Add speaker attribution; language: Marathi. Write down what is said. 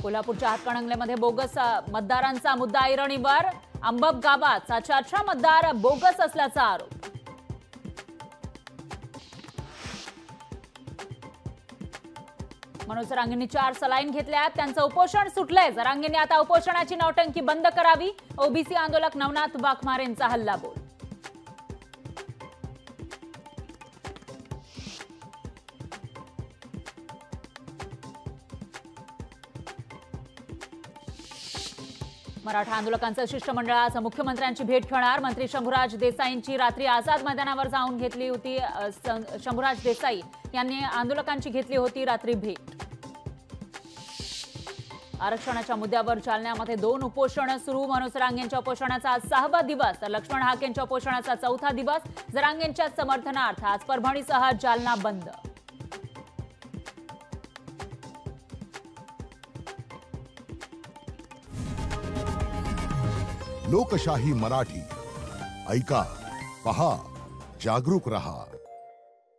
Speaker 1: कोल्हापूरच्या हातकणंगलेमध्ये बोगस मतदारांचा मुद्दा ऐरणीवर। अंबप गावात 718 मतदार बोगस असल्याचा आरोप। मनोज जरांगेंनी 4 सलाईन घेतल्यात, त्यांचं उपोषण सुटलंय। जरांगेंनी आता उपोषणाची नौटंकी बंद करावी। ओबीसी आंदोलक नवनाथ वाघमारेंचा हल्लाबोल। मराठा आंदोलकांचं शिष्टमंडळ आज मुख्यमंत्र्यांची भेट घेणार। मंत्री शंभूराज देसाईंची रात्री आझाद मैदानावर जाऊन घेतली होती। शंभूराज देसाई यांनी आंदोलकांची घेतली होती रात्री भेट। आरक्षणाच्या मुद्द्यावर जालन्यामध्ये 2 उपोषण सुरू। मनोज जरांगेंच्या उपोषणाचा आज 6वा दिवस तर लक्ष्मण हाकेंच्या उपोषणाचा 4था दिवस। जरांगेंच्या समर्थनार्थ आज परभणीसह जालना बंद।
Speaker 2: लोकशाही मराठी ऐका, पहा, जागरूक रहा।